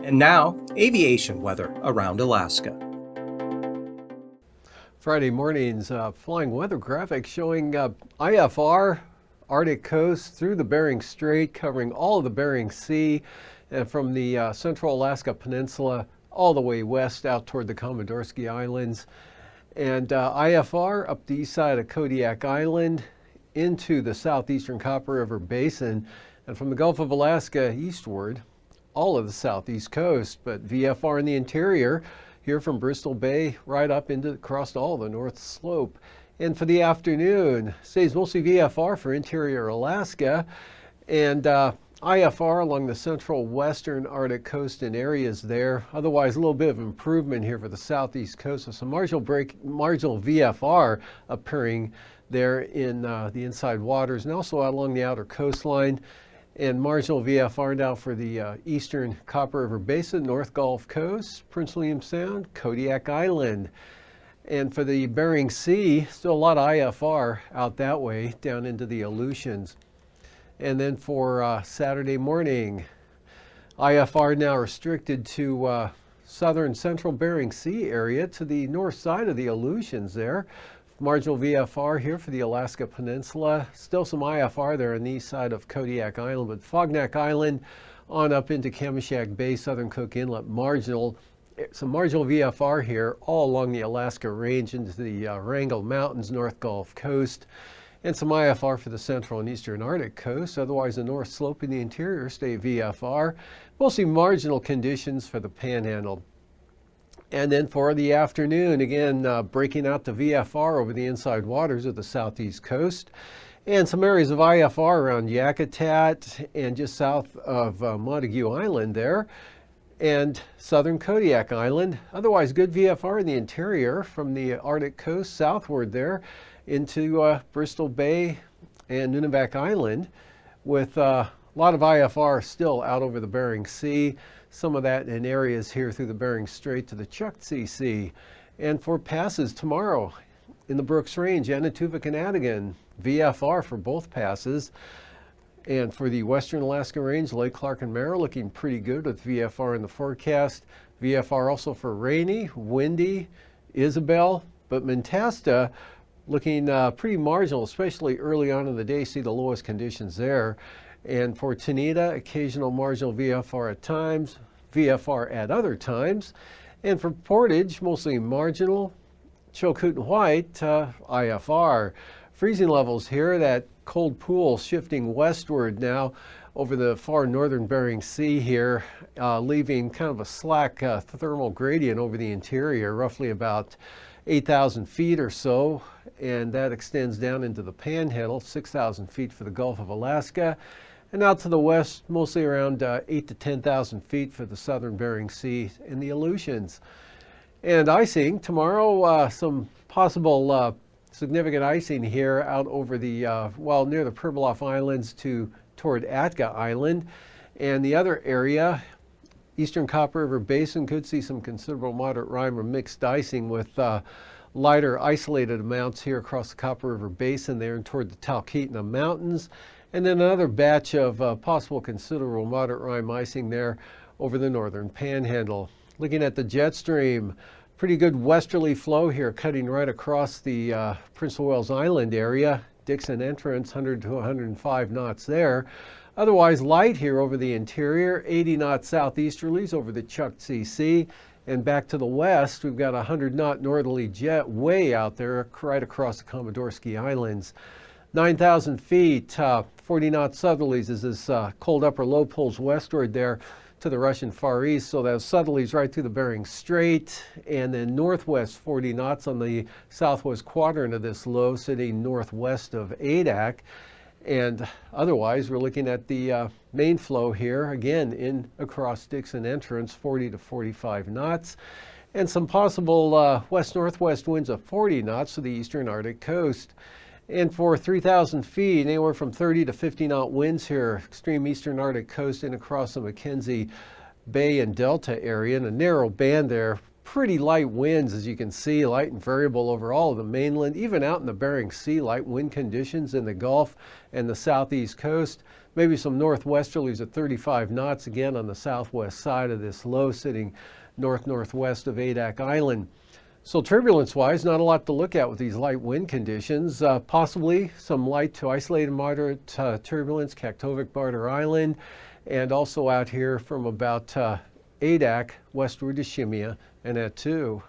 And now, aviation weather around Alaska. Friday morning's flying weather graphic showing IFR, Arctic coast through the Bering Strait, covering all of the Bering Sea, and from the central Alaska Peninsula all the way west out toward the Komodorsky Islands. And IFR up the east side of Kodiak Island into the southeastern Copper River Basin, and from the Gulf of Alaska eastward, all of the southeast coast, but VFR in the interior, here from Bristol Bay right up into across all the North Slope. And for the afternoon, stays mostly VFR for interior Alaska, and IFR along the central western Arctic coast and areas there. Otherwise, a little bit of improvement here for the southeast coast, with some marginal VFR appearing there in the inside waters and also out along the outer coastline. And marginal VFR now for the eastern Copper River Basin, North Gulf Coast, Prince William Sound, Kodiak Island. And for the Bering Sea, still a lot of IFR out that way, down into the Aleutians. And then for Saturday morning, IFR now restricted to southern central Bering Sea area to the north side of the Aleutians there. Marginal VFR here for the Alaska Peninsula. Still some IFR there on the east side of Kodiak Island, but Fognak Island on up into Kamishak Bay, Southern Cook Inlet, some marginal VFR here all along the Alaska Range into the Wrangell Mountains, North Gulf Coast, and some IFR for the central and eastern Arctic coast. Otherwise, the North Slope in the interior stay VFR. Mostly marginal conditions for the Panhandle. And then for the afternoon, again, breaking out the VFR over the inside waters of the southeast coast, and some areas of IFR around Yakutat and just south of Montague Island there, and southern Kodiak Island. Otherwise, good VFR in the interior from the Arctic coast southward there into Bristol Bay and Nunivak Island, with a lot of IFR still out over the Bering Sea. Some of that in areas here through the Bering Strait to the Chukchi Sea. And for passes tomorrow in the Brooks Range, Anatuvik and Adigan, VFR for both passes. And for the Western Alaska Range, Lake Clark and Merrill looking pretty good with VFR in the forecast. VFR also for rainy, windy, Isabel, but Mentasta looking pretty marginal, especially early on in the day. See the lowest conditions there. And for Tanita, occasional marginal VFR at times, VFR at other times. And for Portage, mostly marginal, Chilkoot and White, IFR. Freezing levels here, that cold pool shifting westward now over the far northern Bering Sea here, leaving kind of a slack thermal gradient over the interior, roughly about 8,000 feet or so, and that extends down into the Panhandle, 6,000 feet for the Gulf of Alaska. And out to the west, mostly around 8 to 10,000 feet for the southern Bering Sea and the Aleutians. And icing tomorrow, some possible significant icing here out over the, near the Pribilof Islands toward Atka Island. And the other area, eastern Copper River Basin, could see some considerable moderate rime or mixed icing with lighter isolated amounts here across the Copper River Basin there and toward the Talkeetna Mountains. And then another batch of possible considerable moderate rime icing there over the northern Panhandle. Looking at the jet stream, pretty good westerly flow here cutting right across the Prince of Wales Island area. Dixon entrance, 100 to 105 knots there. Otherwise light here over the interior, 80 knot southeasterlies over the Chukchi Sea. And back to the west, we've got a 100 knot northerly jet way out there right across the Komodorsky Islands. 9,000 feet, 40 knot southerlies as this cold upper low pulls westward there to the Russian Far East. So those southerlies right through the Bering Strait, and then northwest 40 knots on the southwest quadrant of this low, sitting northwest of Adak. And otherwise, we're looking at the main flow here, again, in across Dixon entrance, 40 to 45 knots. And some possible west-northwest winds of 40 knots to the eastern Arctic coast. And for 3,000 feet, anywhere from 30 to 50 knot winds here, extreme eastern Arctic coast and across the Mackenzie Bay and Delta area, in a narrow band there. Pretty light winds, as you can see, light and variable over all of the mainland, even out in the Bering Sea, light wind conditions in the Gulf and the southeast coast. Maybe some northwesterlies at 35 knots again on the southwest side of this low sitting north-northwest of Adak Island. So turbulence-wise, not a lot to look at with these light wind conditions. Possibly some light to isolated moderate turbulence, Kaktovik, Barter Island, and also out here from about Adak westward to Shemya and Attu.